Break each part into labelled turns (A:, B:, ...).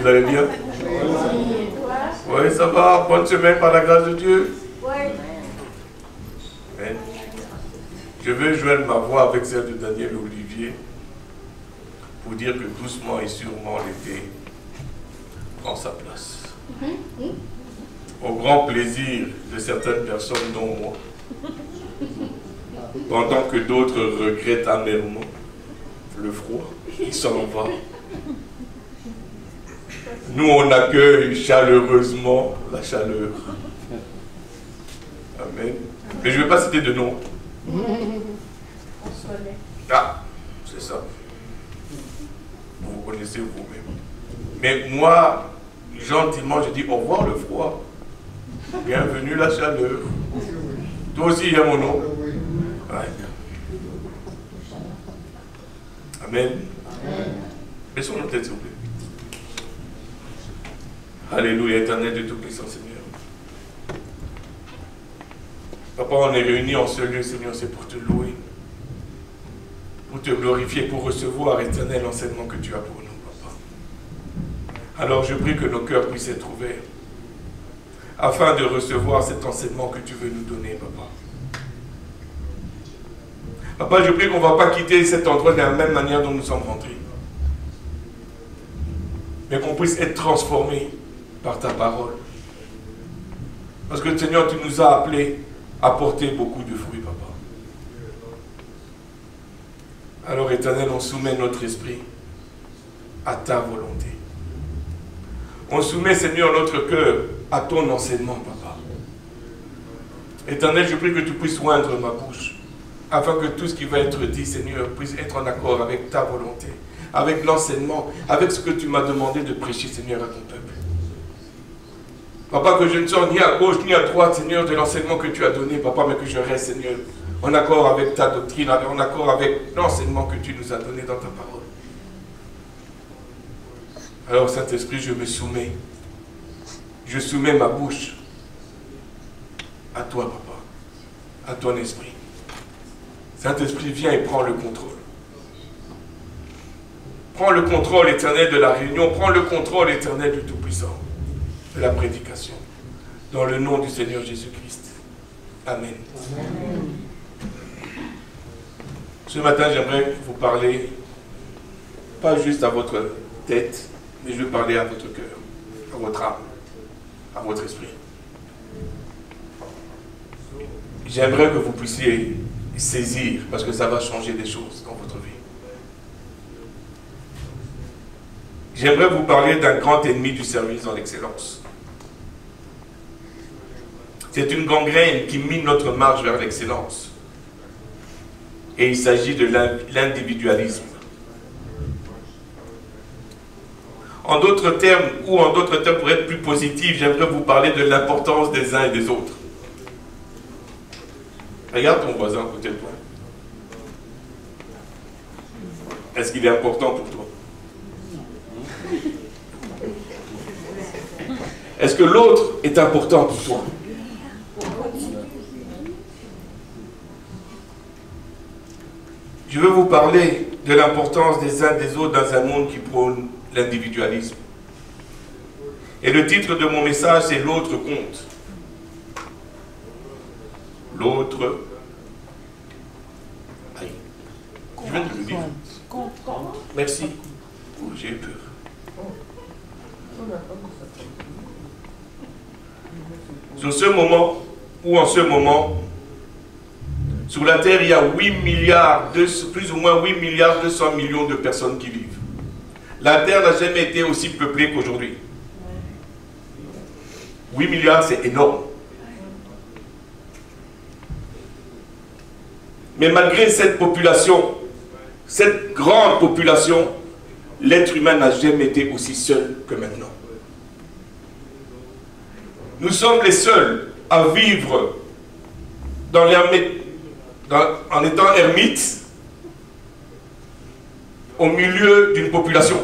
A: vous allez bien? Oui, ça va. Bonne semaine par la grâce de Dieu. Amen. Je veux joindre ma voix avec celle de Daniel Olivier pour dire que doucement et sûrement l'été prend sa place. Au grand plaisir de certaines personnes, dont moi, pendant que d'autres regrettent amèrement le froid, il s'en va. Nous, on accueille chaleureusement la chaleur. Amen. Mais je ne vais pas citer de nom. Ah, c'est ça. Vous connaissez vous-même. Mais moi, gentiment, je dis au revoir le froid. Bienvenue la chaleur. Toi aussi, il y a mon nom. Ouais. Amen. Baissons nos têtes, s'il vous plaît. Alléluia, éternel de tout-puissant, Seigneur. Papa, on est réunis en ce lieu, Seigneur, c'est pour te louer, pour te glorifier, pour recevoir, éternel, l'enseignement que tu as pour nous, Papa. Alors, je prie que nos cœurs puissent être ouverts, afin de recevoir cet enseignement que tu veux nous donner, Papa. Papa, je prie qu'on ne va pas quitter cet endroit de la même manière dont nous sommes rentrés, mais qu'on puisse être transformés par ta parole. Parce que, Seigneur, tu nous as appelés à porter beaucoup de fruits, Papa. Alors, Éternel, on soumet notre esprit à ta volonté. On soumet, Seigneur, notre cœur à ton enseignement, Papa. Éternel, je prie que tu puisses oindre ma bouche, afin que tout ce qui va être dit, Seigneur, puisse être en accord avec ta volonté, avec l'enseignement, avec ce que tu m'as demandé de prêcher, Seigneur, à ton peuple. Papa, que je ne sois ni à gauche ni à droite, Seigneur, de l'enseignement que tu as donné, Papa, mais que je reste, Seigneur, en accord avec ta doctrine, en accord avec l'enseignement que tu nous as donné dans ta parole. Alors, Saint-Esprit, je me soumets. Je soumets ma bouche à toi, Papa, à ton esprit. Saint-Esprit, viens et prends le contrôle. Prends le contrôle éternel de la réunion, prends le contrôle éternel du Tout-Puissant, de la prédication, dans le nom du Seigneur Jésus-Christ. Amen. Amen. Ce matin, j'aimerais vous parler, pas juste à votre tête, mais je veux parler à votre cœur, à votre âme, à votre esprit. J'aimerais que vous puissiez saisir, parce que ça va changer des choses dans votre vie. J'aimerais vous parler d'un grand ennemi du service dans l'excellence. C'est une gangrène qui mine notre marche vers l'excellence. Et il s'agit de l'individualisme. En d'autres termes, ou en d'autres termes, pour être plus positif, j'aimerais vous parler de l'importance des uns et des autres. Regarde ton voisin à côté de toi. Est-ce qu'il est important pour toi? Est-ce que l'autre est important pour toi? Je veux vous parler de l'importance des uns des autres dans un monde qui prône l'individualisme. Et le titre de mon message, c'est « L'autre compte ». L'autre... Je viens de le dire. Merci. Oh, j'ai eu peur. Sur ce moment, ou en ce moment, sur la Terre, il y a 8 milliards, plus ou moins 8 milliards 200 millions de personnes qui vivent. La Terre n'a jamais été aussi peuplée qu'aujourd'hui. 8 milliards, c'est énorme. Mais malgré cette population, cette grande population, l'être humain n'a jamais été aussi seul que maintenant. Nous sommes les seuls à vivre en étant ermites au milieu d'une population.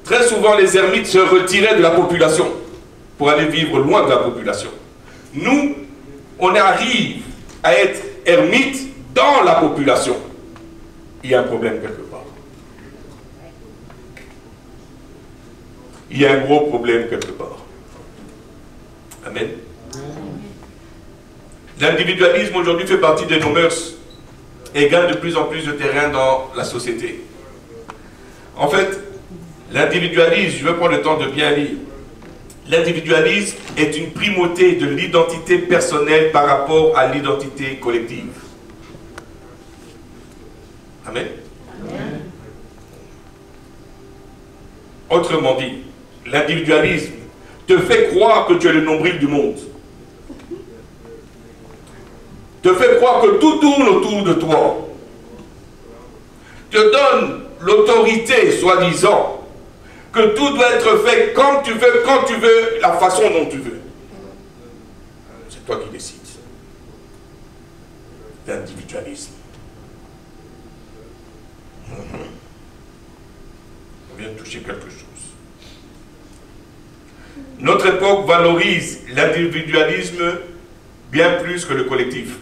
A: Très souvent, les ermites se retiraient de la population pour aller vivre loin de la population. Nous, on arrive à être ermites dans la population. Il y a un problème quelque part. il y a un gros problème quelque part. Amen. L'individualisme aujourd'hui fait partie de nos mœurs et gagne de plus en plus de terrain dans la société. En fait, l'individualisme, je vais prendre le temps de bien lire. L'individualisme est une primauté de l'identité personnelle par rapport à l'identité collective. Amen. Amen. Autrement dit, l'individualisme te fait croire que tu es le nombril du monde. Te fait croire que tout tourne autour de toi. Te donne l'autorité, soi-disant, que tout doit être fait comme tu veux, quand tu veux, la façon dont tu veux. C'est toi qui décides. L'individualisme. On vient de toucher quelque chose. Notre époque valorise l'individualisme bien plus que le collectif.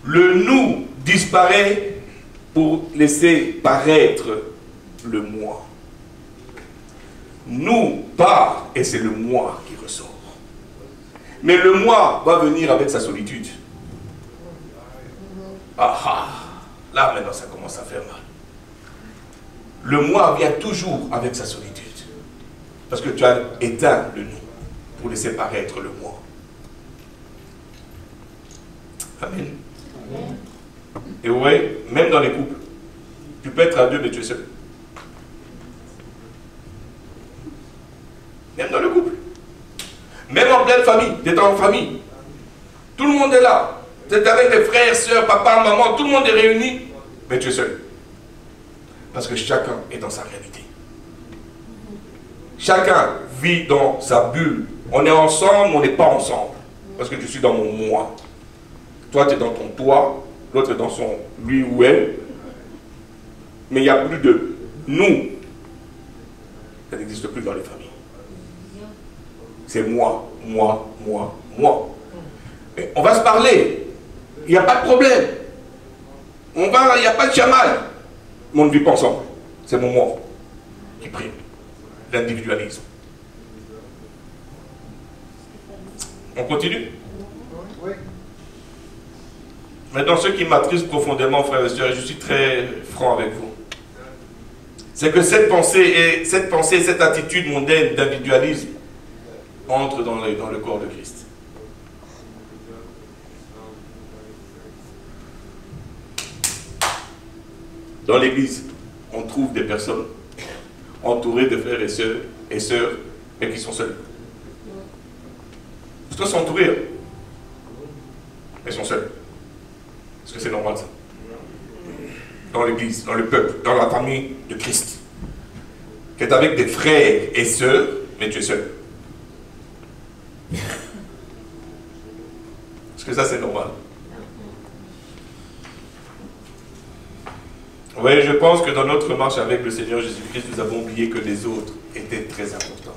A: Le nous disparaît pour laisser paraître le moi. Nous part et c'est le moi qui ressort. Mais le moi va venir avec sa solitude. Ah ah, là maintenant ça commence à faire mal. Le moi vient toujours avec sa solitude. Parce que tu as éteint le nous pour laisser paraître le moi. Amen. Amen. Et vous voyez, même dans les couples, tu peux être à deux mais tu es seul. Même dans le couple. Même en pleine famille, tu es en famille. Tout le monde est là. Tu es avec les frères, soeurs, papa, maman, tout le monde est réuni, mais tu es seul. Parce que chacun est dans sa réalité. Chacun vit dans sa bulle. On est ensemble, on n'est pas ensemble. Parce que je suis dans mon moi. Toi, tu es dans ton toi, l'autre est dans son lui ou elle. Mais il n'y a plus de nous. Ça n'existe plus dans les familles. C'est moi, moi, moi, moi. Mais on va se parler. Il n'y a pas de problème. Il n'y a pas de chamal. Mais on ne vit pas ensemble. C'est mon moi qui prime. L'individualisme. On continue? Oui. Maintenant, ce qui m'attriste profondément, frères et sœurs, et je suis très franc avec vous, c'est que cette pensée et cette attitude mondaine d'individualisme entre dans le corps de Christ. Dans l'église, on trouve des personnes entourées de frères et sœurs, mais qui sont seuls. Parce qu'ils sont entourés, mais ils sont seuls. Parce que c'est normal ça. Dans l'église, dans le peuple, dans la famille de Christ. Tu es avec des frères et sœurs, mais tu es seul. Parce que ça c'est normal. Oui, je pense que dans notre marche avec le Seigneur Jésus-Christ, nous avons oublié que les autres étaient très importants.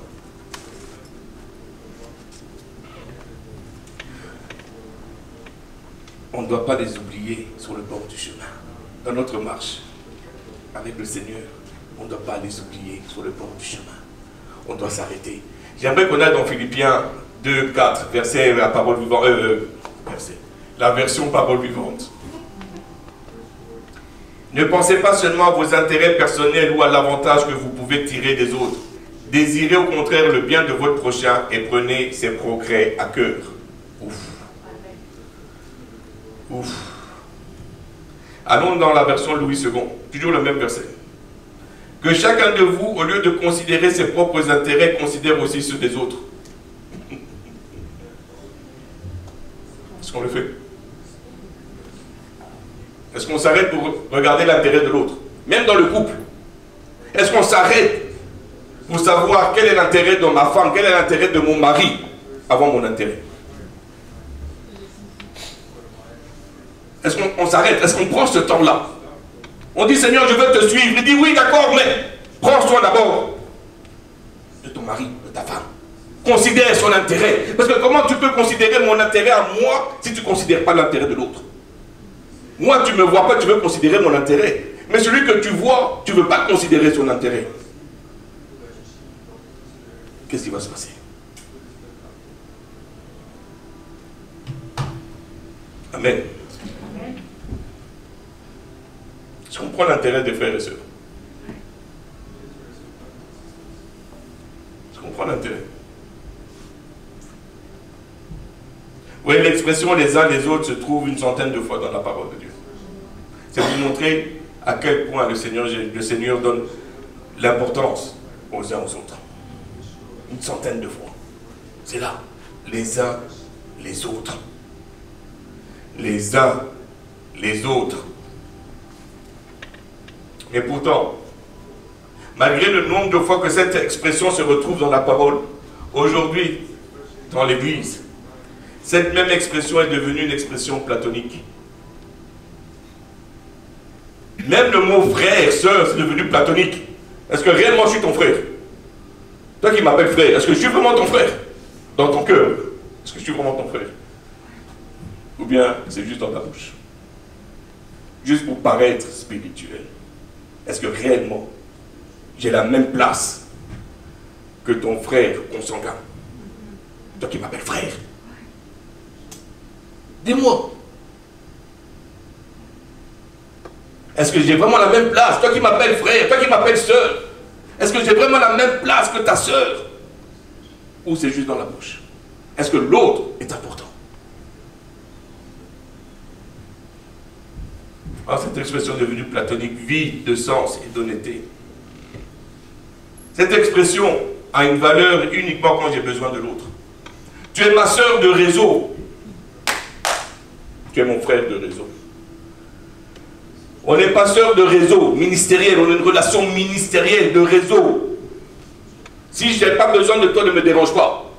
A: On ne doit pas les oublier sur le bord du chemin. Dans notre marche avec le Seigneur, on ne doit pas les oublier sur le bord du chemin. On doit s'arrêter. J'aimerais qu'on aille dans Philippiens 2, 4, verset, la parole vivante, la version parole vivante. Ne pensez pas seulement à vos intérêts personnels ou à l'avantage que vous pouvez tirer des autres. Désirez au contraire le bien de votre prochain et prenez ses progrès à cœur. Ouf. Ouf. Allons dans la version Louis II, toujours le même verset. Que chacun de vous, au lieu de considérer ses propres intérêts, considère aussi ceux des autres. Est-ce qu'on le fait? Est-ce qu'on s'arrête pour regarder l'intérêt de l'autre? Même dans le couple. Est-ce qu'on s'arrête pour savoir quel est l'intérêt de ma femme, quel est l'intérêt de mon mari avant mon intérêt? Est-ce qu'on s'arrête? Est-ce qu'on prend ce temps-là? On dit, Seigneur, je veux te suivre. Il dit, oui, d'accord, mais prends soin d'abord de ton mari, de ta femme. Considère son intérêt. Parce que comment tu peux considérer mon intérêt à moi si tu ne considères pas l'intérêt de l'autre? Moi, tu ne me vois pas, tu veux considérer mon intérêt. Mais celui que tu vois, tu ne veux pas considérer son intérêt. qu'est-ce qui va se passer? Amen. Je comprends l'intérêt des frères et sœurs. Je comprends l'intérêt. Oui, l'expression les uns les autres se trouve une centaine de fois dans la parole de Dieu. C'est pour montrer à quel point le Seigneur donne l'importance aux uns aux autres. Une centaine de fois. C'est là. Les uns les autres. Les uns les autres. Mais pourtant, malgré le nombre de fois que cette expression se retrouve dans la parole, aujourd'hui, dans l'Église, cette même expression est devenue une expression platonique. Même le mot frère, sœur, c'est devenu platonique. Est-ce que réellement je suis ton frère? Toi qui m'appelles frère, est-ce que je suis vraiment ton frère? Dans ton cœur, est-ce que je suis vraiment ton frère? Ou bien c'est juste dans ta bouche? Juste pour paraître spirituel. Est-ce que réellement j'ai la même place que ton frère consanguin? Toi qui m'appelles frère. Dis-moi. Est-ce que j'ai vraiment la même place? Toi qui m'appelles frère, toi qui m'appelles sœur. Est-ce que j'ai vraiment la même place que ta sœur? Ou c'est juste dans la bouche? Est-ce que l'autre est important? Alors cette expression est devenue platonique, vide de sens et d'honnêteté. Cette expression a une valeur uniquement quand j'ai besoin de l'autre. Tu es ma sœur de réseau. Tu es mon frère de réseau. On n'est pas sœur de réseau ministériel, on a une relation ministérielle de réseau. Si je n'ai pas besoin de toi, ne me dérange pas.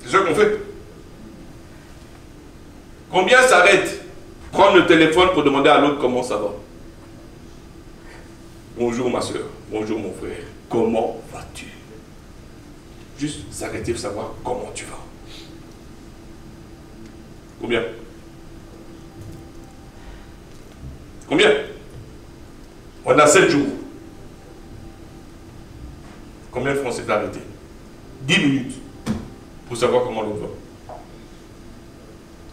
A: C'est ce qu'on fait. Combien s'arrêtent prendre le téléphone pour demander à l'autre comment ça va? Bonjour ma soeur, bonjour mon frère, comment vas-tu? Juste s'arrêter pour savoir comment tu vas. Combien? Combien? On a 7 jours. Combien de fois on s'est arrêté? 10 minutes pour savoir comment l'autre va.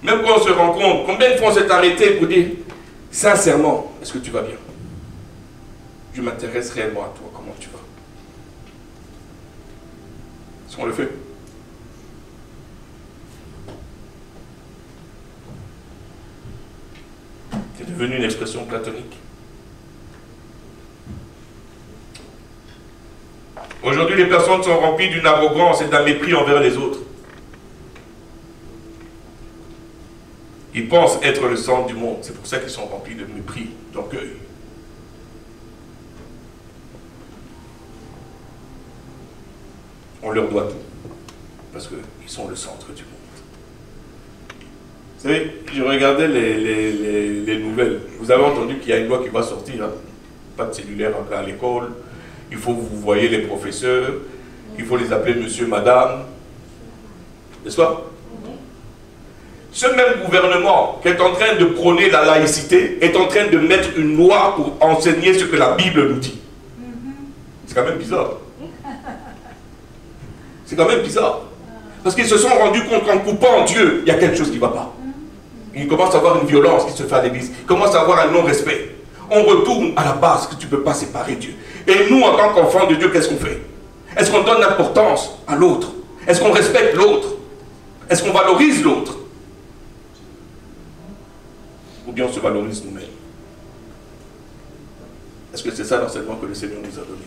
A: Même quand on se rencontre, combien de fois on s'est arrêté pour dire sincèrement, est-ce que tu vas bien? Je m'intéresse réellement à toi, comment tu vas? Est-ce qu'on le fait? C'est devenu une expression platonique. Aujourd'hui, les personnes sont remplies d'une arrogance et d'un mépris envers les autres. Ils pensent être le centre du monde. C'est pour ça qu'ils sont remplis de mépris, d'orgueil. On leur doit tout. Parce qu'ils sont le centre du monde. Vous savez, je regardais les nouvelles. Vous avez entendu qu'il y a une loi qui va sortir. Hein? Pas de cellulaire à l'école. Il faut que vous voyez les professeurs. Il faut les appeler monsieur, madame. N'est-ce pas? Ce même gouvernement qui est en train de prôner la laïcité est en train de mettre une loi pour enseigner ce que la Bible nous dit. C'est quand même bizarre. C'est quand même bizarre. Parce qu'ils se sont rendus compte qu'en coupant Dieu, il y a quelque chose qui ne va pas. Il commence à avoir une violence qui se fait à l'église. Il commence à avoir un non-respect. On retourne à la base que tu ne peux pas séparer Dieu. Et nous, en tant qu'enfants de Dieu, qu'est-ce qu'on fait? Est-ce qu'on donne l'importance à l'autre? Est-ce qu'on respecte l'autre? Est-ce qu'on valorise l'autre? Ou bien on se valorise nous-mêmes? Est-ce que c'est ça l'enseignement que le Seigneur nous a donné?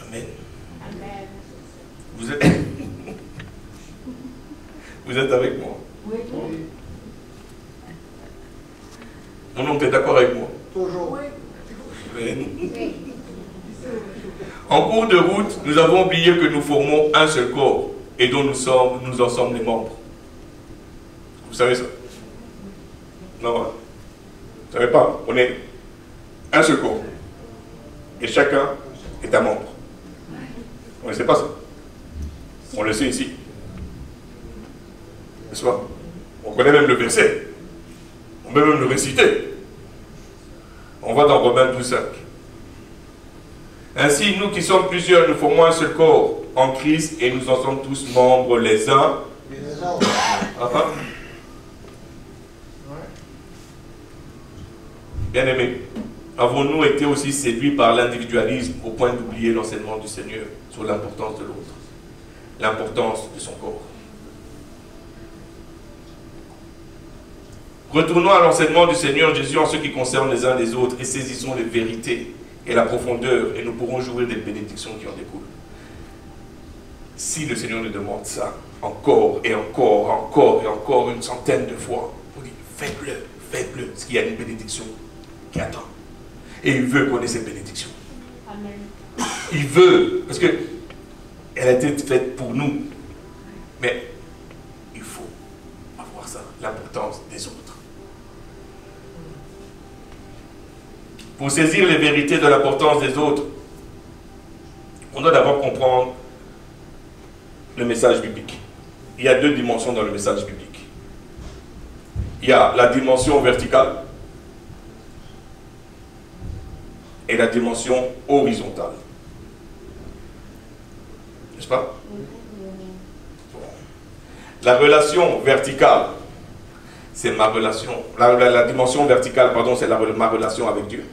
A: Amen.
B: Amen.
A: Vous êtes... Vous êtes avec moi?
B: Oui.
A: Non, tu es d'accord avec moi?
B: Toujours.
A: Amen. En cours de route, nous avons oublié que nous formons un seul corps et dont nous en sommes les membres. Vous savez ça? Non, hein? Vous ne savez pas? On est un seul corps. Et chacun est un membre. On ne sait pas ça. On le sait ici. N'est-ce pas? On connaît même le verset. On peut même le réciter. On va dans Romains 12:5. Ainsi, nous qui sommes plusieurs, nous formons un seul corps en Christ et nous en sommes tous membres les uns. Bien-aimés, avons-nous été aussi séduits par l'individualisme au point d'oublier l'enseignement du Seigneur sur l'importance de l'autre, l'importance de son corps? Retournons à l'enseignement du Seigneur Jésus en ce qui concerne les uns les autres et saisissons les vérités et la profondeur et nous pourrons jouir des bénédictions qui en découlent. Si le Seigneur nous demande ça encore et encore, encore et encore une centaine de fois, on dit faites-le, faites-le, parce qu'il y a une bénédiction qui attend. Et il veut qu'on ait cette bénédiction. Amen. Il veut, parce que elle a été faite pour nous. Mais il faut avoir ça, l'importance des autres. Pour saisir les vérités de l'importance des autres, on doit d'abord comprendre le message biblique. Il y a deux dimensions dans le message biblique. Il y a la dimension verticale et la dimension horizontale. N'est-ce pas? Bon. La relation verticale, c'est ma relation. La dimension verticale, pardon, c'est ma relation avec Dieu,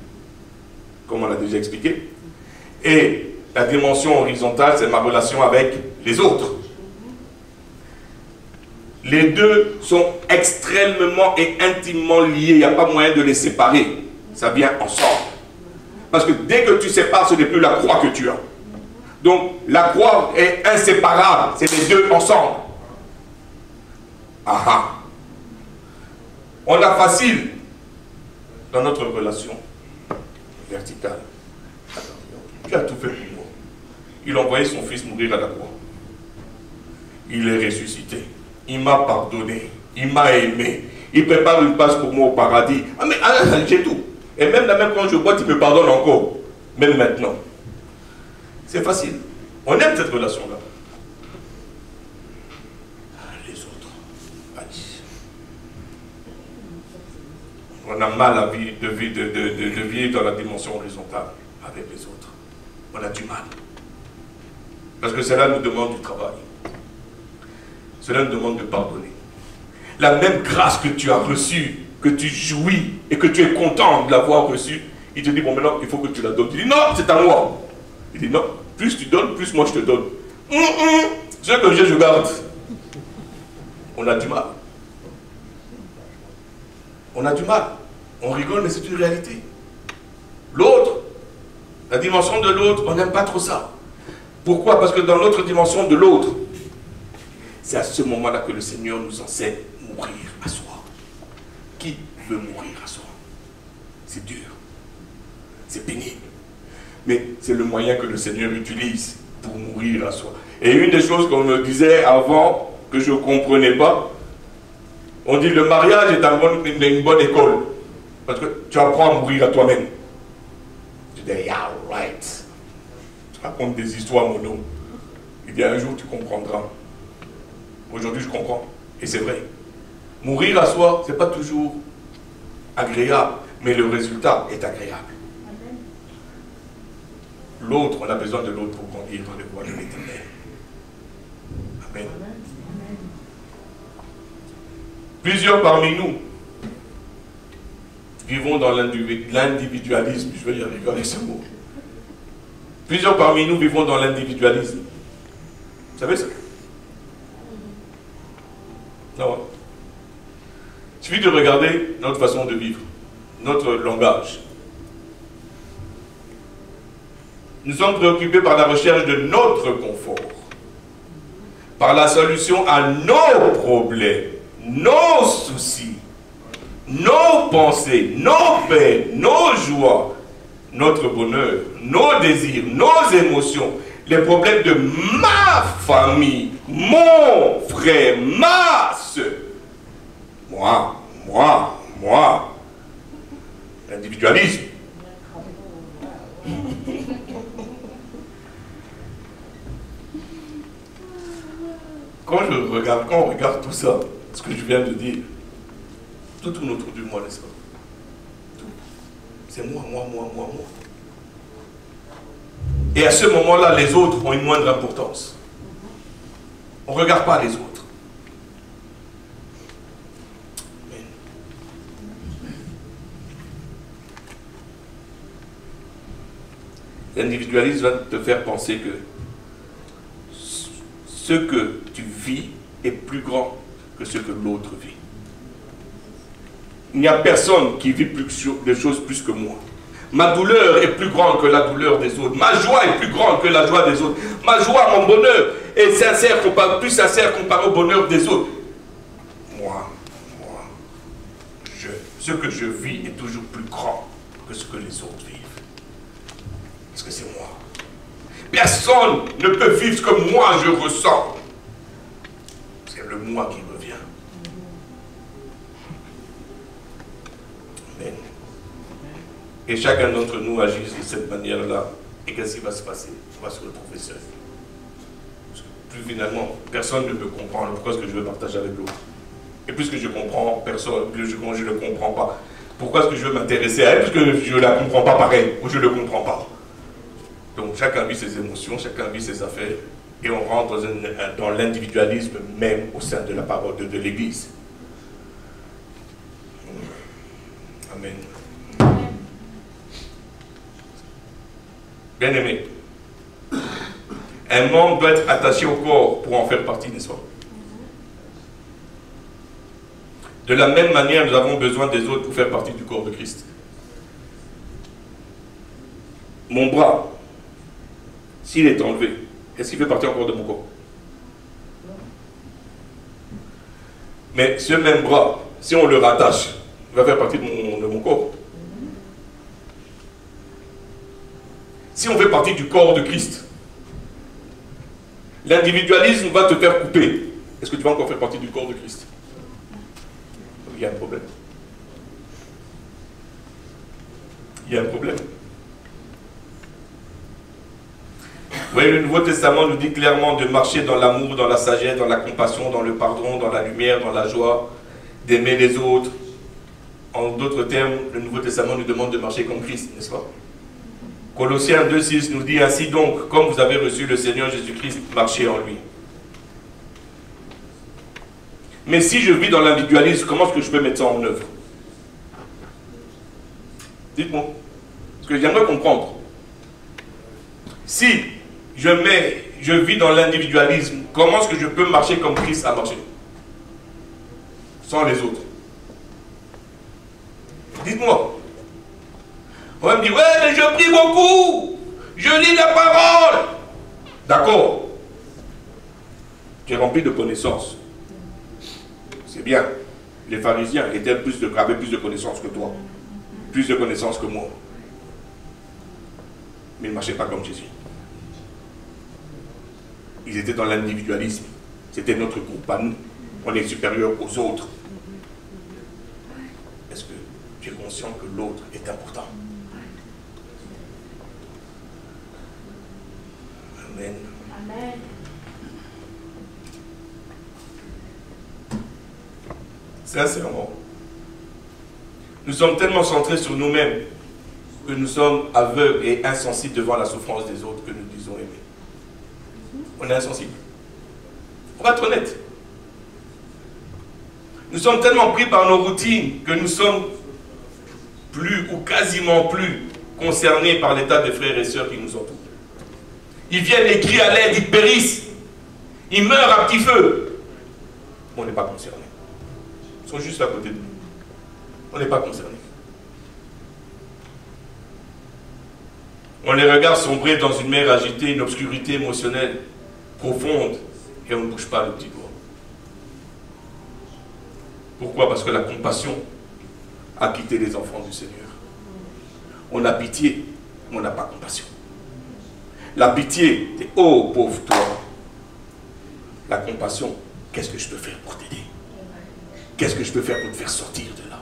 A: comme on l'a déjà expliqué. Et la dimension horizontale, c'est ma relation avec les autres. Les deux sont extrêmement et intimement liés. Il n'y a pas moyen de les séparer. Ça vient ensemble. Parce que dès que tu sépares, ce n'est plus la croix que tu as. Donc, la croix est inséparable. C'est les deux ensemble. Aha. On a facile dans notre relation verticale. Dieu a tout fait pour moi. Il a envoyé son fils mourir à la croix. Il est ressuscité. Il m'a pardonné. Il m'a aimé. Il prépare une place pour moi au paradis. Ah mais j'ai tout. Et même là, même quand je boite, il me pardonne encore. Même maintenant. C'est facile. On aime cette relation-là. Les autres. Allez. On a mal de vivre dans la dimension horizontale avec les autres. On a du mal. Parce que cela nous demande du travail. Cela nous demande de pardonner. La même grâce que tu as reçue, que tu jouis et que tu es content de l'avoir reçue, il te dit, bon maintenant, il faut que tu la donnes. Tu dis, non, c'est à moi. Il dit, non, plus tu donnes, plus moi je te donne. Ce que j'ai, je garde. On a du mal. On a du mal. On rigole, mais c'est une réalité. L'autre, la dimension de l'autre, on n'aime pas trop ça. Pourquoi? Parce que dans l'autre dimension de l'autre, c'est à ce moment-là que le Seigneur nous enseigne mourir à soi. Qui veut mourir à soi? C'est dur. C'est pénible. Mais c'est le moyen que le Seigneur utilise pour mourir à soi. Et une des choses qu'on me disait avant, que je ne comprenais pas, on dit le mariage est une bonne école. Parce que tu apprends à mourir à toi-même. Je dis, yeah, right. Tu racontes des histoires, mon homme. Il dit, un jour tu comprendras. Aujourd'hui, je comprends. Et c'est vrai. Mourir à soi, ce n'est pas toujours agréable, mais le résultat est agréable. L'autre, on a besoin de l'autre pour grandir dans les voies de l'Éternel. Amen. Plusieurs parmi nous vivons dans l'individualisme. Je vais y arriver avec ce mot. Plusieurs parmi nous vivons dans l'individualisme. Vous savez ça? Non. Il suffit de regarder notre façon de vivre, notre langage. Nous sommes préoccupés par la recherche de notre confort, par la solution à nos problèmes, nos soucis, nos pensées, nos peines, nos joies, notre bonheur, nos désirs, nos émotions, les problèmes de ma famille, mon frère, ma soeur. Moi. L'individualisme. Quand on regarde tout ça, ce que je viens de dire, Tout tourne autour de moi, n'est-ce pas? Tout. C'est moi. Et à ce moment-là, les autres ont une moindre importance. On ne regarde pas les autres. L'individualisme va te faire penser que ce que tu vis est plus grand que ce que l'autre vit. Il n'y a personne qui vit des choses plus que moi. Ma douleur est plus grande que la douleur des autres. Ma joie est plus grande que la joie des autres. Ma joie, mon bonheur est sincère, plus sincère comparé au bonheur des autres. Ce que je vis est toujours plus grand que ce que les autres vivent. Parce que c'est moi. Personne ne peut vivre ce que moi je ressens. C'est le moi qui revient. Amen. Et chacun d'entre nous agit de cette manière-là. Et qu'est-ce qui va se passer? On va se retrouver seul. Parce que plus finalement, personne ne peut comprendre pourquoi est-ce que je veux partager avec l'autre. Et puisque je comprends personne, je ne le comprends pas. Pourquoi est-ce que je veux m'intéresser à elle? Parce que je ne la comprends pas pareil, ou je ne le comprends pas. Donc chacun vit ses émotions, chacun vit ses affaires, et on rentre dans l'individualisme même au sein de la parole de l'Église. Amen. Bien aimé, un membre doit être attaché au corps pour en faire partie, n'est-ce pas? De la même manière, nous avons besoin des autres pour faire partie du corps de Christ. Mon bras, s'il est enlevé, est-ce qu'il fait partie encore de mon corps? Mais ce même bras, si on le rattache, il va faire partie de mon corps. Si on fait partie du corps de Christ, l'individualisme va te faire couper. Est-ce que tu vas encore faire partie du corps de Christ? Il y a un problème. Il y a un problème. Vous voyez, le Nouveau Testament nous dit clairement de marcher dans l'amour, dans la sagesse, dans la compassion, dans le pardon, dans la lumière, dans la joie, d'aimer les autres. En d'autres termes, le Nouveau Testament nous demande de marcher comme Christ, n'est-ce pas? Colossiens 2,6 nous dit ainsi donc, comme vous avez reçu le Seigneur Jésus-Christ, marchez en lui. Mais si je vis dans l'individualisme, comment est-ce que je peux mettre ça en œuvre? Dites-moi. Parce que j'aimerais comprendre. Si je vis dans l'individualisme, comment est-ce que je peux marcher comme Christ a marché? Sans les autres. Dites-moi. On va me dire, ouais, mais je prie beaucoup. Je lis la parole. D'accord. Tu es rempli de connaissances. C'est bien. Les pharisiens avaient plus de connaissances que toi. Plus de connaissances que moi. Mais ils ne marchaient pas comme Jésus. Ils étaient dans l'individualisme. C'était notre groupe à nous. On est supérieur aux autres. Est-ce que tu es conscient que l'autre est important? Amen. Amen. Sincèrement, nous sommes tellement centrés sur nous-mêmes que nous sommes aveugles et insensibles devant la souffrance des autres que nous disons aimer. On est insensibles. On va être honnête. Nous sommes tellement pris par nos routines que nous sommes plus ou quasiment plus concernés par l'état des frères et sœurs qui nous entourent. Ils viennent et crient à l'aide, ils périssent. Ils meurent à petit feu. On n'est pas concernés. Ils sont juste à côté de nous. On n'est pas concernés. On les regarde sombrer dans une mer agitée, une obscurité émotionnelle profonde, et on ne bouge pas le petit doigt. Pourquoi? Parce que la compassion a quitté les enfants du Seigneur. On a pitié, mais on n'a pas compassion. La pitié, c'est « Oh, pauvre toi ». La compassion, qu'est-ce que je peux faire pour t'aider? Qu'est-ce que je peux faire pour te faire sortir de là?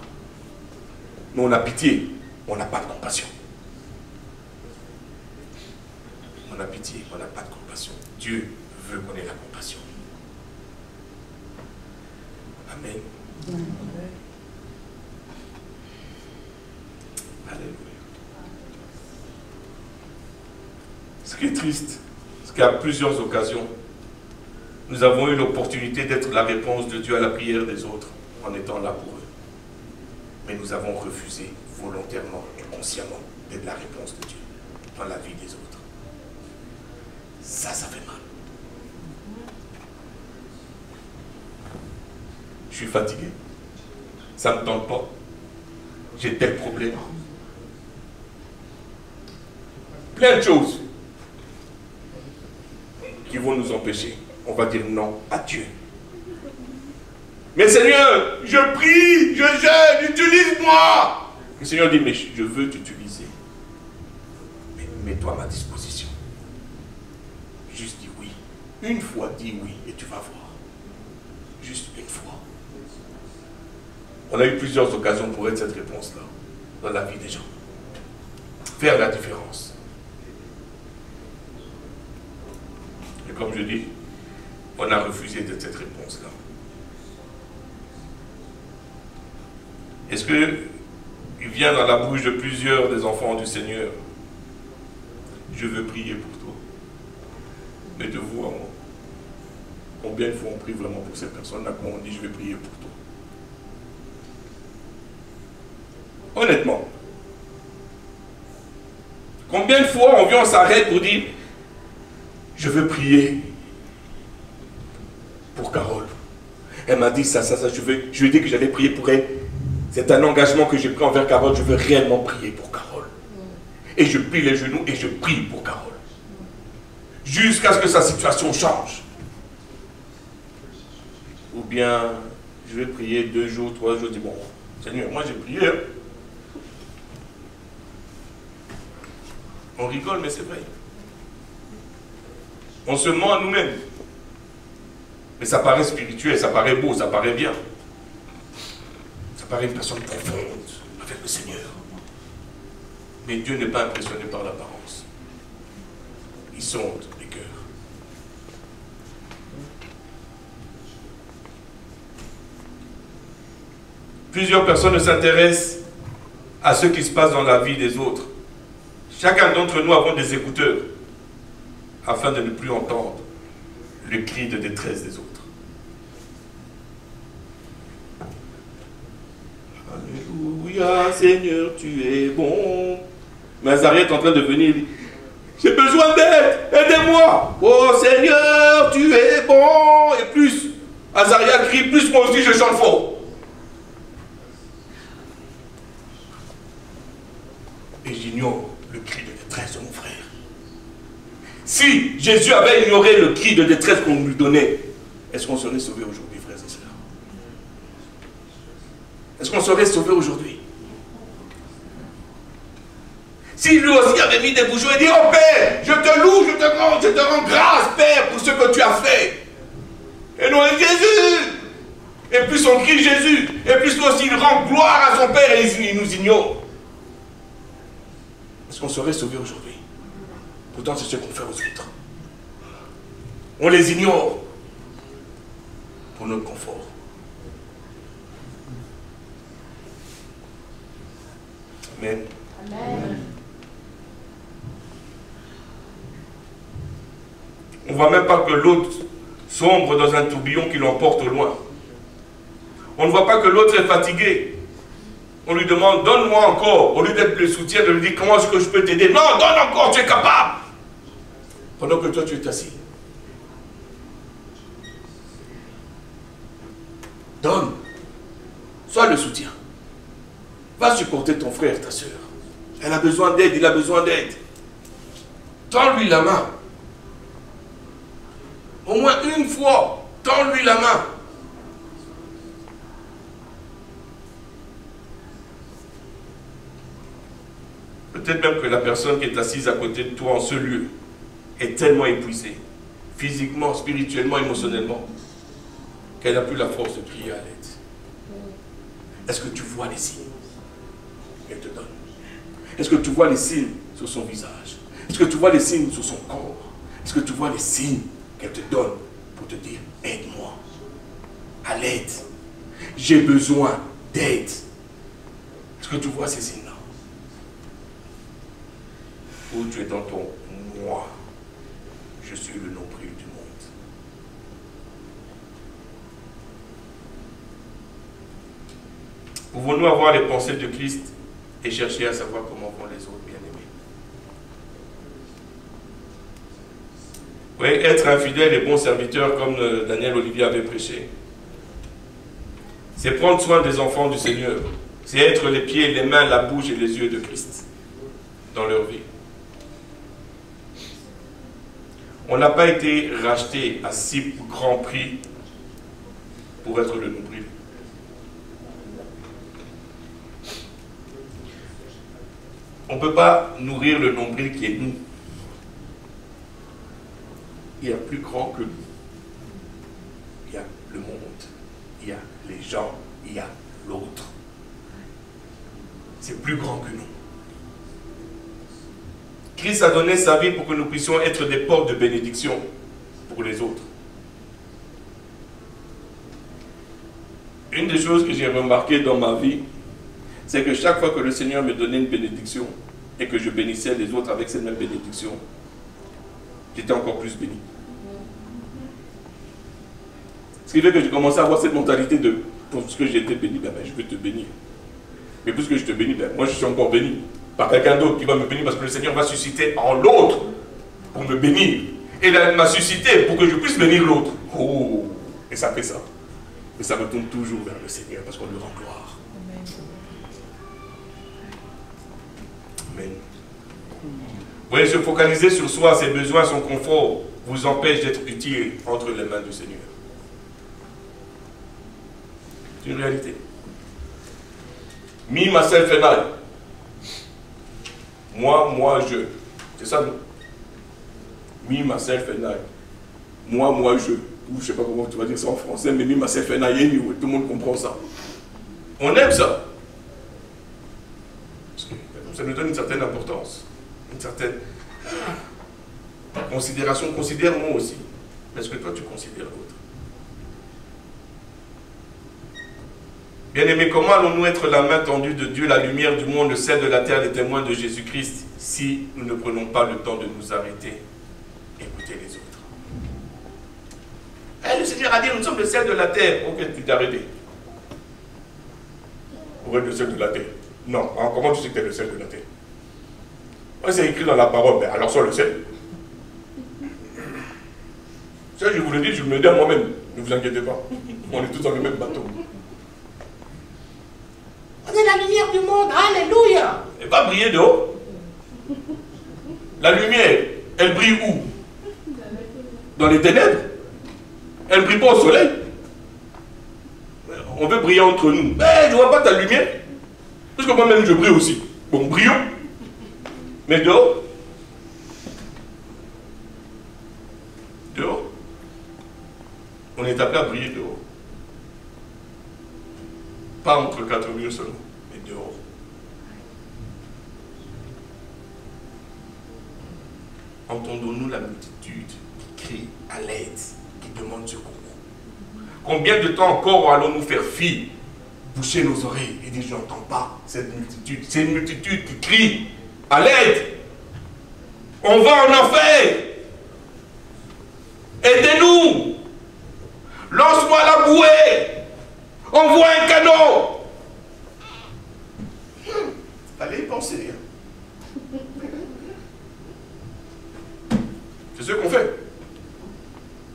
A: Mais on a pitié, on n'a pas de compassion. On a pitié, on n'a pas de compassion. Dieu veut qu'on ait la compassion. Amen. Ce qui est triste, c'est qu'à plusieurs occasions, nous avons eu l'opportunité d'être la réponse de Dieu à la prière des autres, en étant là pour eux. Mais nous avons refusé volontairement et consciemment d'être la réponse de Dieu dans la vie des autres. Ça fait mal. Je suis fatigué. Ça ne me tente pas. J'ai tel problème. Plein de choses qui vont nous empêcher. On va dire non à Dieu. Mais Seigneur, je prie, je jeûne, utilise-moi. Le Seigneur dit, mais je veux t'utiliser. Mais mets-toi à ma disposition. Juste dis oui. Une fois, dis oui et tu vas voir. Juste une fois. On a eu plusieurs occasions pour être cette réponse-là dans la vie des gens. Faire la différence. Et comme je dis, on a refusé d'être cette réponse-là. Est-ce qu'il vient dans la bouche de plusieurs des enfants du Seigneur? Je veux prier pour toi. Mais de vous à moi. Combien de fois on prie vraiment pour cette personne-là quand on dit je vais prier pour toi? Honnêtement. Combien de fois on vient, on s'arrête pour dire je veux prier pour Carole. Elle m'a dit ça, je lui ai dit que j'allais prier pour elle. C'est un engagement que j'ai pris envers Carole. Je veux réellement prier pour Carole. Et je plie les genoux et je prie pour Carole. Jusqu'à ce que sa situation change. Ou bien, je vais prier 2 jours, 3 jours. Je dis, bon, Seigneur, moi j'ai prié. On rigole, mais c'est vrai. On se ment à nous-mêmes. Mais ça paraît spirituel, ça paraît beau, ça paraît bien. Ça paraît une personne profonde avec le Seigneur. Mais Dieu n'est pas impressionné par l'apparence. Il sonde les cœurs. Plusieurs personnes ne s'intéressent à ce qui se passe dans la vie des autres. Chacun d'entre nous avons des écouteurs afin de ne plus entendre le cri de détresse des autres. Alléluia, Seigneur, tu es bon. Mais Azaria est en train de venir. J'ai besoin d'aide, aidez-moi. Oh Seigneur, tu es bon. Et plus Azaria crie, plus moi aussi je chante fort. Et j'ignore le cri de détresse de mon frère. Si Jésus avait ignoré le cri de détresse qu'on lui donnait, est-ce qu'on serait sauvé aujourd'hui, frères et sœurs? Est-ce qu'on serait sauvé aujourd'hui? Si lui aussi avait mis des bouchons et dit, oh Père, je te loue, je te rends grâce, Père, pour ce que tu as fait. Et nous, Jésus. Et plus on crie Jésus, et plus lui aussi il rend gloire à son Père et il nous ignore. Est-ce qu'on serait sauvé aujourd'hui? Pourtant, c'est ce qu'on fait aux autres. On les ignore pour notre confort. Amen. Amen. On ne voit même pas que l'autre sombre dans un tourbillon qui l'emporte au loin. On ne voit pas que l'autre est fatigué. On lui demande, donne-moi encore. Au lieu d'être le soutien, de lui dire, comment est-ce que je peux t'aider? Non, donne encore, tu es capable. Pendant que toi, tu es assis. Donne. Sois le soutien. Va supporter ton frère, ta soeur. Elle a besoin d'aide, il a besoin d'aide. Tends-lui la main. Au moins une fois, tends-lui la main. Peut-être même que la personne qui est assise à côté de toi en ce lieu est tellement épuisée, physiquement, spirituellement, émotionnellement, qu'elle n'a plus la force de crier à l'aide. Est-ce que tu vois les signes qu'elle te donne? Est-ce que tu vois les signes sur son visage? Est-ce que tu vois les signes sur son corps? Est-ce que tu vois les signes qu'elle te donne pour te dire, aide-moi, à l'aide, j'ai besoin d'aide? Est-ce que tu vois ces signes-là? Ou tu es dans ton moi? je suis le nombril du monde. Pouvons-nous avoir les pensées de Christ et chercher à savoir comment vont les autres, bien-aimés? Oui, être un fidèle et bon serviteur, comme Daniel Olivier avait prêché, c'est prendre soin des enfants du Seigneur. C'est être les pieds, les mains, la bouche et les yeux de Christ dans leur vie. On n'a pas été racheté à si grand prix pour être le nombril. On ne peut pas nourrir le nombril qui est nous. Il y a plus grand que nous. Il y a le monde, il y a les gens, il y a l'autre. C'est plus grand que nous. Christ a donné sa vie pour que nous puissions être des portes de bénédiction pour les autres. Une des choses que j'ai remarquées dans ma vie, c'est que chaque fois que le Seigneur me donnait une bénédiction et que je bénissais les autres avec cette même bénédiction, j'étais encore plus béni. Ce qui fait que j'ai commencé à avoir cette mentalité de, puisque j'ai été béni, ben, je veux te bénir. Mais puisque je te bénis, ben, moi je suis encore béni par quelqu'un d'autre qui va me bénir parce que le Seigneur va susciter en l'autre pour me bénir. Et il m'a suscité pour que je puisse bénir l'autre. Oh, et ça fait ça. Mais ça retourne toujours vers le Seigneur parce qu'on lui rend gloire. Amen. Oui, se focaliser sur soi, ses besoins, son confort, vous empêche d'être utile entre les mains du Seigneur. C'est une réalité. Me, myself and I. Moi, je. C'est ça, non? Me, myself and I. Moi, je. Ou je ne sais pas comment tu vas dire ça en français, mais me, myself and I, anyway. Tout le monde comprend ça. On aime ça. Parce que ça nous donne une certaine importance. Une certaine considération. Considère-moi aussi. Mais est-ce que toi, tu considères l'autre? Bien-aimés, comment allons-nous être la main tendue de Dieu, la lumière du monde, le sel de la terre, les témoins de Jésus-Christ, si nous ne prenons pas le temps de nous arrêter et écouter les autres? Le Seigneur a dit, nous sommes le sel de la terre. Ok, tu t'es arrêté. Pour être le sel de la terre. Non, alors, comment tu sais que tu es le sel de la terre? Ouais, c'est écrit dans la parole, ben alors sois le sel. Ça, je vous le dis, je me le dis à moi-même. Ne vous inquiétez pas. On est tous dans le même bateau. On est la lumière du monde, alléluia. Elle va briller dehors. La lumière, elle brille où? Dans les ténèbres. Elle ne brille pas au soleil. On veut briller entre nous. Mais je ne vois pas ta lumière. Parce que moi-même je brille aussi. Bon, brillons. Mais dehors. Dehors. On est appelé à briller dehors. Pas entre quatre murs seulement, mais dehors. Entendons-nous la multitude qui crie à l'aide, qui demande secours? Combien de temps encore allons-nous faire fi, boucher nos oreilles et dire je n'entends pas cette multitude? C'est une multitude qui crie à l'aide. On va en enfer. Aidez-nous. Lance-moi la bouée. Envoie un canon. Allez y penser. C'est ce qu'on fait.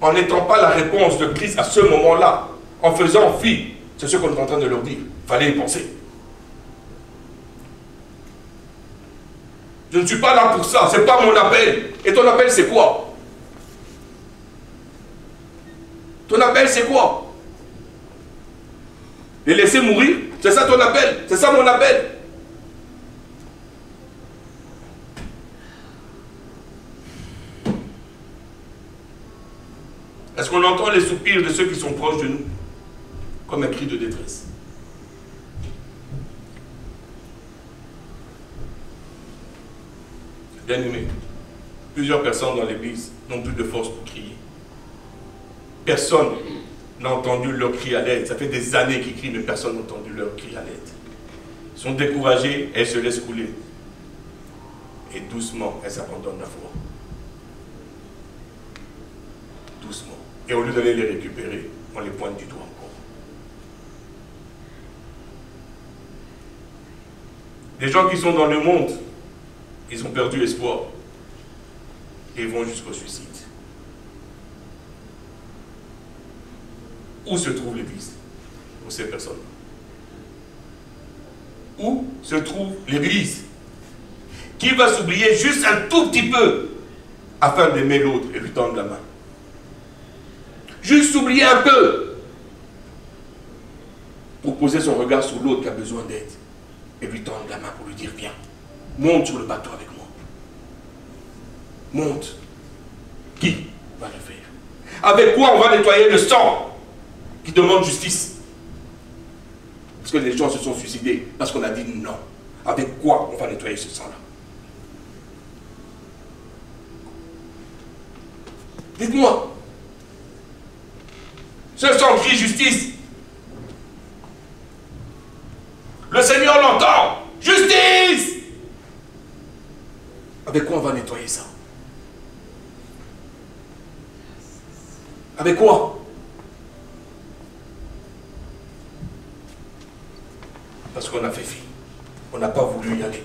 A: En n'étant pas la réponse de Christ à ce moment-là, en faisant fi, c'est ce qu'on est en train de leur dire. Il fallait y penser. Je ne suis pas là pour ça, ce n'est pas mon appel. Et ton appel, c'est quoi? Ton appel, c'est quoi? Les laisser mourir? C'est ça ton appel? C'est ça mon appel? Est-ce qu'on entend les soupirs de ceux qui sont proches de nous comme un cri de détresse? Bien aimé, plusieurs personnes dans l'église n'ont plus de force pour crier. Personne n'a entendu leur cri à l'aide. Ça fait des années qu'ils crient, mais personne n'a entendu leur cri à l'aide. Ils sont découragés, elles se laissent couler. Et doucement, elles abandonnent la foi. doucement. Et au lieu d'aller les récupérer, on les pointe du doigt encore. Les gens qui sont dans le monde, ils ont perdu espoir. Et ils vont jusqu'au suicide. Où se trouve l'Église pour ces personnes? Où se trouve l'Église qui va s'oublier juste un tout petit peu afin d'aimer l'autre et lui tendre la main? Juste s'oublier un peu pour poser son regard sur l'autre qui a besoin d'aide et lui tendre la main pour lui dire viens, monte sur le bateau avec moi. Monte. Qui va le faire? Avec quoi on va nettoyer le sang qui demande justice? Parce que les gens se sont suicidés parce qu'on a dit non. Avec quoi on va nettoyer ce sang-là? Dites-moi. Ce sang crie justice. Le Seigneur l'entend. Justice! Avec quoi on va nettoyer ça? Avec quoi? Parce qu'on a fait fi. On n'a pas voulu y aller.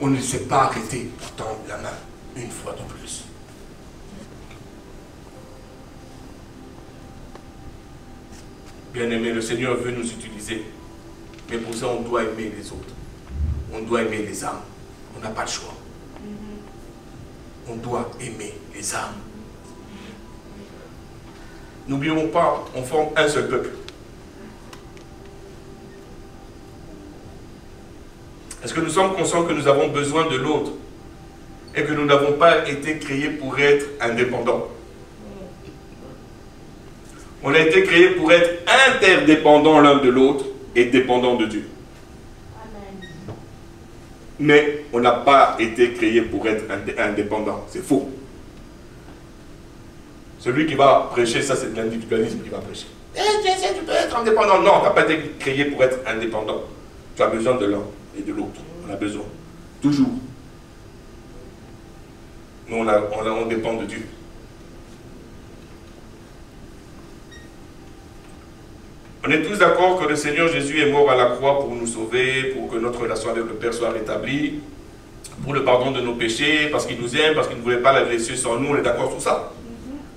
A: On ne s'est pas arrêté pour tendre la main une fois de plus. Bien-aimé, le Seigneur veut nous utiliser. Mais pour ça, on doit aimer les autres. On doit aimer les âmes. On n'a pas le choix. On doit aimer les âmes. N'oublions pas, on forme un seul peuple. Est-ce que nous sommes conscients que nous avons besoin de l'autre et que nous n'avons pas été créés pour être indépendants? On a été créés pour être interdépendants l'un de l'autre et dépendants de Dieu. Amen. Mais on n'a pas été créés pour être indépendants. C'est faux. Celui qui va prêcher, ça c'est de l'individualisme qui va prêcher. Tu peux être indépendant. Non, tu n'as pas été créé pour être indépendant. Tu as besoin de l'un et de l'autre. On a besoin. Toujours. Nous, on dépend de Dieu. On est tous d'accord que le Seigneur Jésus est mort à la croix pour nous sauver, pour que notre relation avec le Père soit rétablie, pour le pardon de nos péchés, parce qu'il nous aime, parce qu'il ne voulait pas la laisser sans nous. On est d'accord sur ça?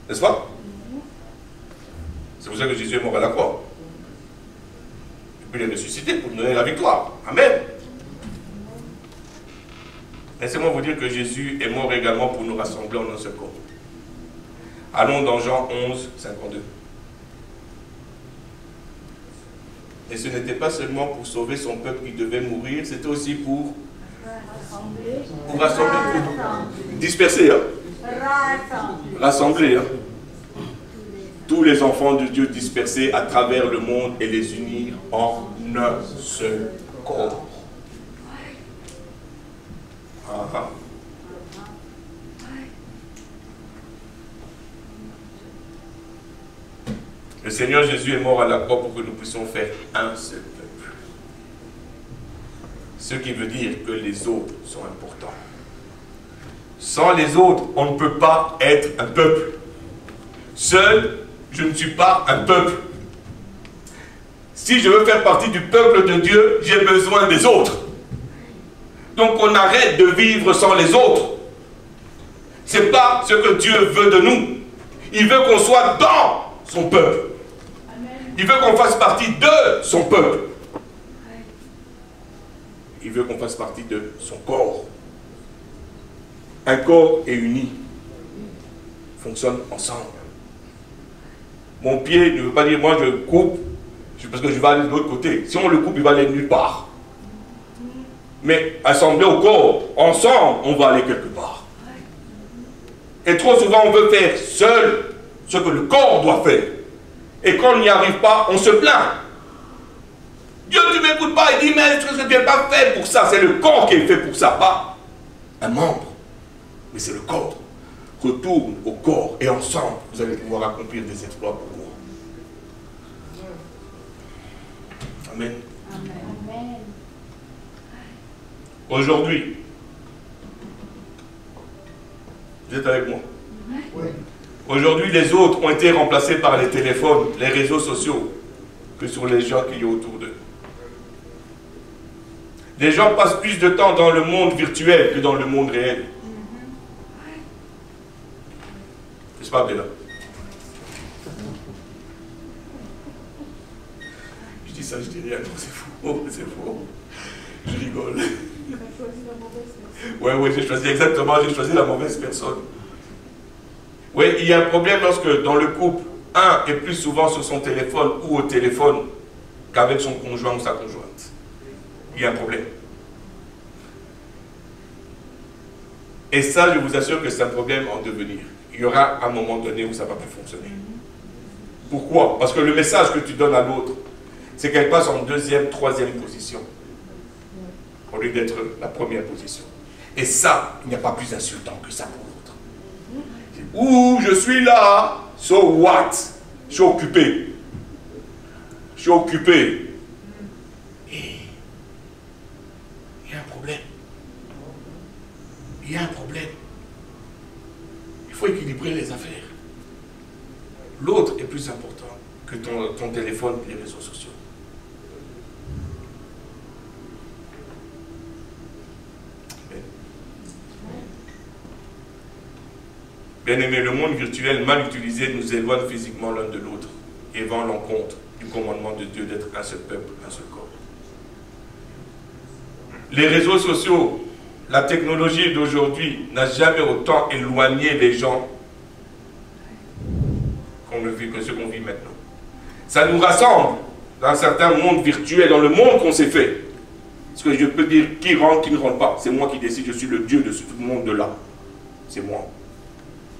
A: N'est-ce pas? C'est pour ça que Jésus est mort à la croix. Et puis il est ressuscité pour nous donner la victoire. Amen. Laissez-moi vous dire que Jésus est mort également pour nous rassembler en un seul corps. Allons dans Jean 11, 52. Et ce n'était pas seulement pour sauver son peuple qui devait mourir, c'était aussi pour rassembler, pour disperser, rassembler, tous les enfants de Dieu dispersés à travers le monde et les unir en un seul corps. Le Seigneur Jésus est mort à la croix pour que nous puissions faire un seul peuple. Ce qui veut dire que les autres sont importants. Sans les autres, on ne peut pas être un peuple. Seul, je ne suis pas un peuple. Si je veux faire partie du peuple de Dieu, j'ai besoin des autres. Donc on arrête de vivre sans les autres. Ce n'est pas ce que Dieu veut de nous. Il veut qu'on soit dans son peuple. Il veut qu'on fasse partie de son peuple. Il veut qu'on fasse partie de son corps. Un corps est uni. Fonctionne ensemble. Mon pied ne veut pas dire moi je coupe parce que je vais aller de l'autre côté. Si on le coupe, il va aller nulle part. Mais assemblé au corps, ensemble, on va aller quelque part. Et trop souvent, on veut faire seul ce que le corps doit faire. Et quand on n'y arrive pas, on se plaint. Dieu, tu ne m'écoutes pas. Il dit, mais est-ce que tu n'es pas fait pour ça? C'est le corps qui est fait pour ça, pas un membre. Mais c'est le corps. Retourne au corps et ensemble, vous allez pouvoir accomplir des exploits pour moi. Amen. Amen. Aujourd'hui, vous êtes avec moi? Oui. Aujourd'hui, les autres ont été remplacés par les téléphones, les réseaux sociaux, que sur les gens qui y a autour d'eux. Les gens passent plus de temps dans le monde virtuel que dans le monde réel. N'est-ce pas, Béla? Je dis ça, je dis rien, non, c'est faux, c'est faux. Je rigole. Oui, j'ai choisi exactement, j'ai choisi la mauvaise personne. Oui, il y a un problème lorsque dans le couple, un est plus souvent sur son téléphone ou au téléphone qu'avec son conjoint ou sa conjointe. Il y a un problème. Et ça, je vous assure que c'est un problème en devenir. Il y aura un moment donné où ça ne va plus fonctionner. Pourquoi? Parce que le message que tu donnes à l'autre, c'est qu'elle passe en deuxième, troisième position, au lieu d'être la première position. Et ça, il n'y a pas plus insultant que ça pour l'autre. Ouh, je suis là, so what? Je suis occupé. Je suis occupé. Et il y a un problème. Il y a un problème. Il faut équilibrer les affaires. L'autre est plus important que ton téléphone et les réseaux sociaux. Bien aimé, le monde virtuel mal utilisé nous éloigne physiquement l'un de l'autre et va à l'encontre du commandement de Dieu d'être un seul peuple, un seul corps. Les réseaux sociaux, la technologie d'aujourd'hui n'a jamais autant éloigné les gens que ce qu'on vit maintenant. Ça nous rassemble dans un certain monde virtuel, dans le monde qu'on s'est fait. Parce que je peux dire qui rentre, qui ne rentre pas. C'est moi qui décide, je suis le Dieu de ce monde-là. C'est moi.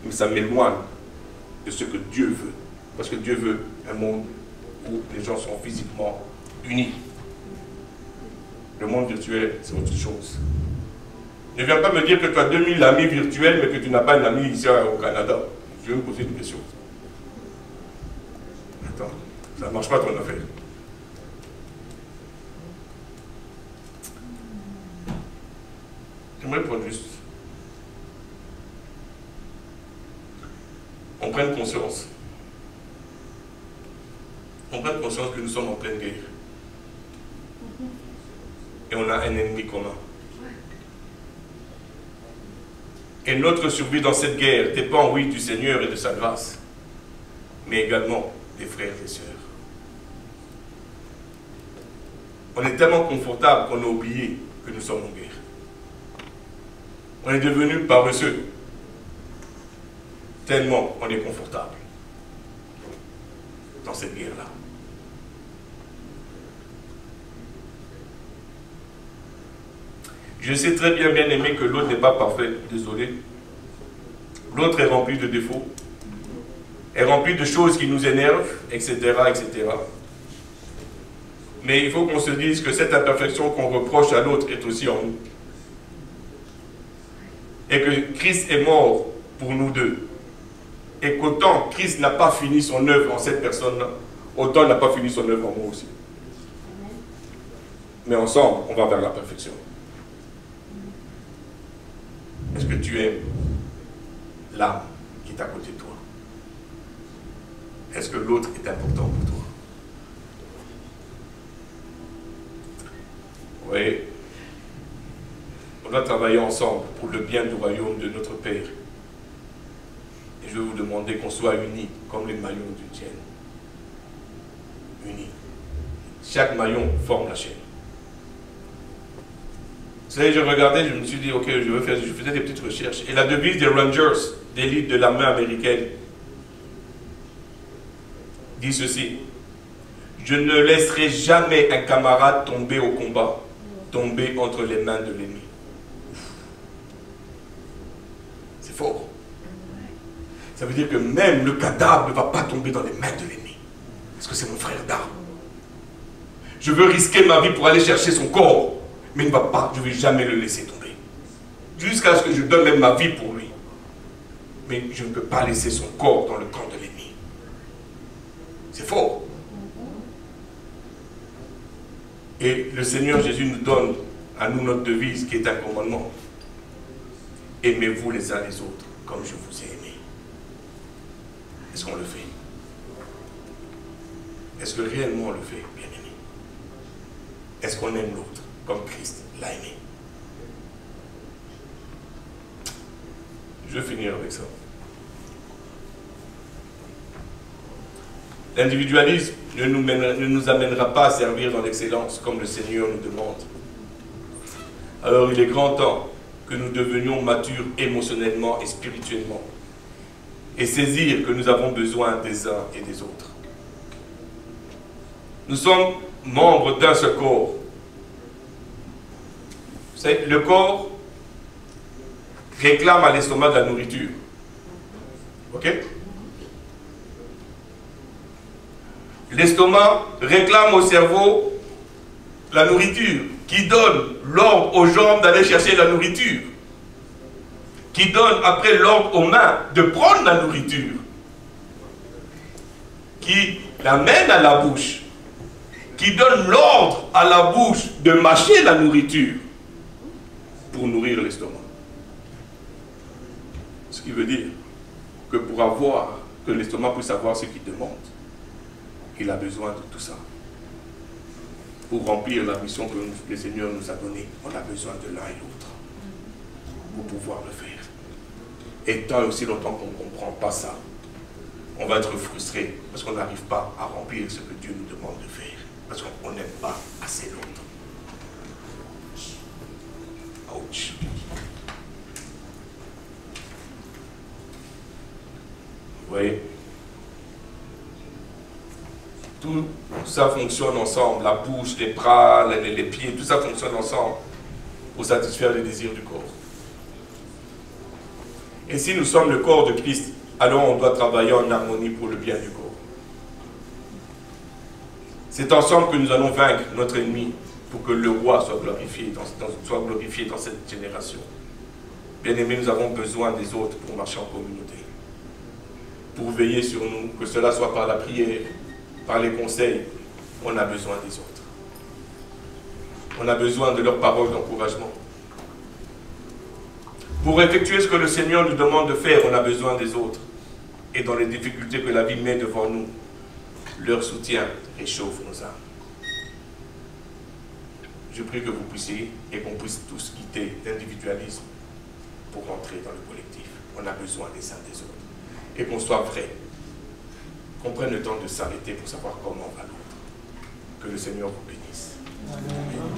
A: Mais ça m'éloigne de ce que Dieu veut. Parce que Dieu veut un monde où les gens sont physiquement unis. Le monde virtuel, c'est autre chose. Ne viens pas me dire que tu as 2000 amis virtuels, mais que tu n'as pas un ami ici au Canada. Je vais me poser une question. Attends, ça ne marche pas ton affaire. J'aimerais prendre juste. On prenne conscience. On prenne conscience que nous sommes en pleine guerre. Et on a un ennemi commun. Et notre survie dans cette guerre dépend, oui, du Seigneur et de sa grâce, mais également des frères et sœurs. On est tellement confortable qu'on a oublié que nous sommes en guerre. On est devenu paresseux. Tellement on est confortable dans cette guerre-là. Je sais très bien, bien aimé, que l'autre n'est pas parfait, désolé. L'autre est rempli de défauts, est rempli de choses qui nous énervent, etc., etc. Mais il faut qu'on se dise que cette imperfection qu'on reproche à l'autre est aussi en nous. Et que Christ est mort pour nous deux. Et qu'autant Christ n'a pas fini son œuvre en cette personne-là, autant il n'a pas fini son œuvre en moi aussi. Mais ensemble, on va vers la perfection. Est-ce que tu aimes l'âme qui est à côté de toi? Est-ce que l'autre est important pour toi? Oui. On doit travailler ensemble pour le bien du royaume de notre Père. Et je vais vous demander qu'on soit unis comme les maillons d'une chaîne. Unis. Chaque maillon forme la chaîne. Vous savez, je regardais, je me suis dit, ok, je faisais des petites recherches. Et la devise des Rangers, d'élite de l'armée américaine, dit ceci: je ne laisserai jamais un camarade tomber au combat, tomber entre les mains de l'ennemi. C'est fort. Ça veut dire que même le cadavre ne va pas tomber dans les mains de l'ennemi. Parce que c'est mon frère d'armes. Je veux risquer ma vie pour aller chercher son corps. Mais il ne va pas, je ne vais jamais le laisser tomber. Jusqu'à ce que je donne même ma vie pour lui. Mais je ne peux pas laisser son corps dans le camp de l'ennemi. C'est fort. Et le Seigneur Jésus nous donne à nous notre devise qui est un commandement. Aimez-vous les uns les autres comme je vous ai aimé. Est-ce qu'on le fait? Est-ce que réellement on le fait, bien-aimé? Est-ce qu'on aime l'autre comme Christ l'a aimé? Je vais finir avec ça. L'individualisme ne nous amènera pas à servir dans l'excellence comme le Seigneur nous demande. Alors il est grand temps que nous devenions matures émotionnellement et spirituellement et saisir que nous avons besoin des uns et des autres. Nous sommes membres d'un seul corps. Vous savez, le corps réclame à l'estomac de la nourriture. Ok? L'estomac réclame au cerveau la nourriture, qui donne l'ordre aux jambes d'aller chercher la nourriture, qui donne après l'ordre aux mains de prendre la nourriture, qui l'amène à la bouche, qui donne l'ordre à la bouche de mâcher la nourriture pour nourrir l'estomac. Ce qui veut dire que que l'estomac puisse avoir ce qu'il demande, il a besoin de tout ça. Pour remplir la mission que le Seigneur nous a donnée, on a besoin de l'un et l'autre pour pouvoir le faire. Et tant aussi longtemps qu'on ne comprend pas ça, on va être frustré parce qu'on n'arrive pas à remplir ce que Dieu nous demande de faire. Parce qu'on n'aime pas assez l'autre. Ouch. Vous voyez? Tout ça fonctionne ensemble, la bouche, les bras, les pieds, tout ça fonctionne ensemble pour satisfaire les désirs du corps. Et si nous sommes le corps de Christ, alors on doit travailler en harmonie pour le bien du corps. C'est ensemble que nous allons vaincre notre ennemi pour que le roi soit glorifié dans cette génération. Bien-aimés, nous avons besoin des autres pour marcher en communauté, pour veiller sur nous, que cela soit par la prière, par les conseils. On a besoin des autres. On a besoin de leurs paroles d'encouragement. Pour effectuer ce que le Seigneur nous demande de faire, on a besoin des autres. Et dans les difficultés que la vie met devant nous, leur soutien réchauffe nos âmes. Je prie que vous puissiez et qu'on puisse tous quitter l'individualisme pour rentrer dans le collectif. On a besoin des uns des autres. Et qu'on soit vrai. Qu'on prenne le temps de s'arrêter pour savoir comment va l'autre. Que le Seigneur vous bénisse. Amen.